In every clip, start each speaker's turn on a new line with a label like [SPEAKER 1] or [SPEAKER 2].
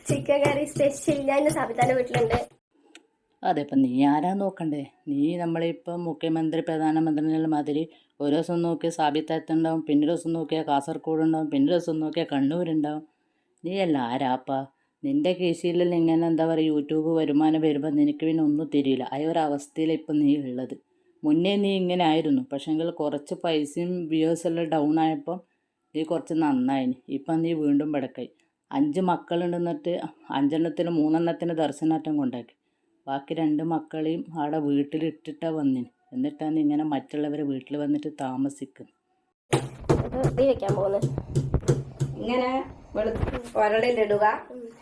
[SPEAKER 1] Chicken കറി special. ഞാൻ സാബിത്താൻ്റെ വീട്ടിലുണ്ട്.
[SPEAKER 2] അതെ, ഇപ്പം നീ ആരാ നോക്കണ്ടേ? നീ നമ്മളിപ്പം മുഖ്യമന്ത്രി പ്രധാനമന്ത്രിയുടെ മാതിരി ഒരു ദിവസം നോക്കിയാൽ സാബിത്താത്തുണ്ടാവും, പിന്നെ ഒരു ദിവസം നോക്കിയാൽ കാസർഗോഡ് ഉണ്ടാവും, പിന്നെ ഒരു ദിവസം നോക്കിയാൽ കണ്ണൂരുണ്ടാവും. നീ അല്ല ആരാപ്പാ? നിൻ്റെ കീശയിലെല്ലാം ഇങ്ങനെ എന്താ പറയുക യൂട്യൂബ് വരുമാനം വരുമ്പോൾ നിനക്ക് പിന്നെ ഒന്നും തിരിയില്ല. ആ ഒരു അവസ്ഥയിലാണ് ഇപ്പം നീ ഉള്ളത്. മുന്നേ നീ ഇങ്ങനെ ആയിരുന്നു, പക്ഷേങ്കിൽ കുറച്ച് പൈസയും വ്യൂവേഴ്സ് എല്ലാം ഡൗൺ ആയപ്പോൾ നീ കുറച്ച് നന്നായിന്. ഇപ്പം നീ വീണ്ടും പടക്കായി. 5 മക്കളുണ്ടെന്നിട്ട് 5എണ്ണത്തിന് 3 ദർശനാറ്റം കൊണ്ടാക്കി. ബാക്കി 2 മക്കളെയും അവിടെ വീട്ടിലിട്ടിട്ടാണ് വന്നിന്. എന്നിട്ടാണ് ഇങ്ങനെ മറ്റുള്ളവരെ വീട്ടിൽ വന്നിട്ട് താമസിക്കുന്നത്.
[SPEAKER 1] വെക്കാൻ പോകുന്നത്
[SPEAKER 3] ഇങ്ങനെ ഒരളിലിടുക,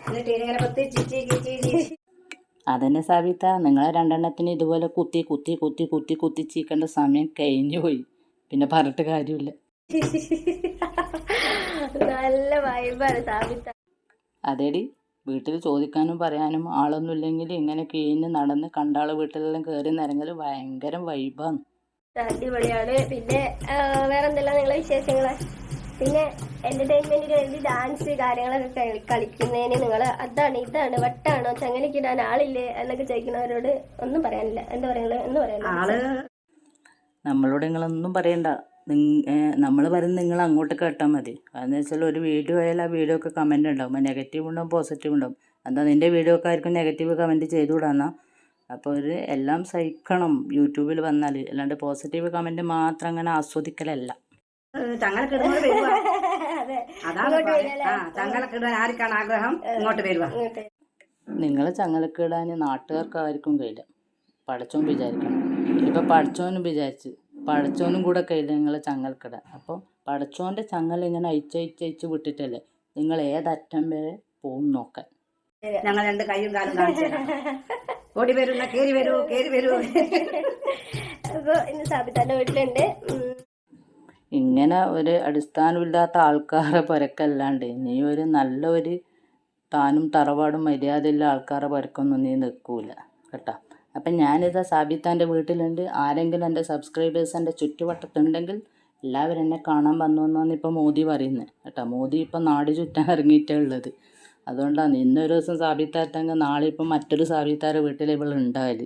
[SPEAKER 3] എന്നിട്ട് ഇങ്ങനെ
[SPEAKER 2] അതന്നെ സാബിത്ത, നിങ്ങളെ 2എണ്ണത്തിന് ഇതുപോലെ കുത്തി കുത്തി കുത്തി കുത്തി കുത്തി ചീക്കേണ്ട സമയം കഴിഞ്ഞു പോയി. പിന്നെ പറഞ്ഞിട്ട് കാര്യമില്ല.
[SPEAKER 1] നല്ല വൈബാണ് സാബിത്ത.
[SPEAKER 2] അതേടി, വീട്ടിൽ ചോദിക്കാനും പറയാനും ആളൊന്നും ഇല്ലെങ്കിൽ ഇങ്ങനെ കീഞ്ഞ് നടന്ന് കണ്ടാളെ വീട്ടിലെല്ലാം കയറി നിരങ്ങൽ ഭയങ്കര വൈബാണ്.
[SPEAKER 1] അടിപൊളിയാണ്. പിന്നെ വേറെ എന്തെല്ലാം നിങ്ങളെ വിശേഷങ്ങള്? പിന്നെ എന്റർടൈൻമെന്റിന് വേണ്ടി ഡാൻസ് കാര്യങ്ങളൊക്കെ കളിക്കുന്നതിന് നിങ്ങൾ അതാണ് ഇതാണ് വട്ടാണോ ചങ്ങലക്കിടാൻ ആളില്ലേ എന്നൊക്കെ ചോദിക്കുന്നവരോട് ഒന്നും പറയാനില്ല. എന്താ പറയുന്നത് എന്ന് പറയാനില്ല.
[SPEAKER 2] നമ്മളോട് നിങ്ങളൊന്നും പറയണ്ട. നമ്മൾ പറയുന്നത് നിങ്ങൾ അങ്ങോട്ട് കേട്ടാൽ മതി. അതെന്ന് വെച്ചാൽ ഒരു വീഡിയോ ആയാലും ആ വീഡിയോ ഒക്കെ കമൻറ്റ് ഉണ്ടാവും. നെഗറ്റീവ് ഉണ്ടാവും, പോസിറ്റീവ് ഉണ്ടാവും. എന്താ നിൻ്റെ വീഡിയോ ഒക്കെ ആയിരിക്കും നെഗറ്റീവ് കമൻറ്റ് ചെയ്തുകൂടാന്നാ? അപ്പോൾ ഒരു എല്ലാം സഹിക്കണം യൂട്യൂബിൽ വന്നാൽ. അല്ലാണ്ട് പോസിറ്റീവ് കമൻറ്റ് മാത്രം അങ്ങനെ ആസ്വദിക്കലല്ല.
[SPEAKER 3] ചങ്ങലക്കിടുന്നവർ വരുക. ചങ്ങലക്കിടാൻ ആർക്കാണ് ആഗ്രഹം ഇങ്ങോട്ട് വരുക.
[SPEAKER 2] നിങ്ങൾ ചങ്ങലക്കിടാൻ നാട്ടുകാർക്കായിരിക്കും കഴിയില്ല, പടച്ചോൻ വിചാരിക്കണം. ഇപ്പം പടച്ചോനും വിചാരിച്ച് പടച്ചോനും കൂടെ കഴിയില്ല നിങ്ങളെ ചങ്ങലക്കിടാൻ. അപ്പോൾ പടച്ചോൻ്റെ ചങ്ങല ഇങ്ങനെ അയച്ചയച്ച് വിട്ടിട്ടല്ലേ നിങ്ങൾ ഏതറ്റം വരെ പോകും നോക്കാൻ.
[SPEAKER 3] ഞങ്ങൾ 2 കൈയും കാലും കാണിച്ചു ഓടി വരൂ, കേറി വരൂ, കേറി വരൂ.
[SPEAKER 1] അപ്പോൾ ഇന്ന് സാബിത്താൻ്റെ വീട്ടിലുണ്ട്.
[SPEAKER 2] ഇങ്ങനെ ഒരു അടിസ്ഥാനമില്ലാത്ത ആൾക്കാരെ പുരക്കല്ലാണ്ട് നീ ഒരു നല്ലൊരു താനും തറവാടും മര്യാദയുള്ള ആൾക്കാരെ പുരക്കൊന്നും നീ നിൽക്കൂല കേട്ടോ. അപ്പം ഞാനിതാ സാബിത്താൻ്റെ വീട്ടിലുണ്ട്. ആരെങ്കിലും എൻ്റെ സബ്സ്ക്രൈബേഴ്സ് എൻ്റെ ചുറ്റുവട്ടത്തുണ്ടെങ്കിൽ എല്ലാവരും എന്നെ കാണാൻ വന്നു എന്നാണ് ഇപ്പോൾ മോദി പറയുന്നത് കേട്ടോ. മോദി ഇപ്പം നാട് ചുറ്റാൻ ഇറങ്ങിയിട്ടാണ് ഉള്ളത്. അതുകൊണ്ടാണ് ഇന്നൊരു ദിവസം സാബിത്താറ്റെങ്കിൽ നാളെ ഇപ്പം മറ്റൊരു സാബിത്താരെ വീട്ടിൽ ഇവൾ ഉണ്ടായാൽ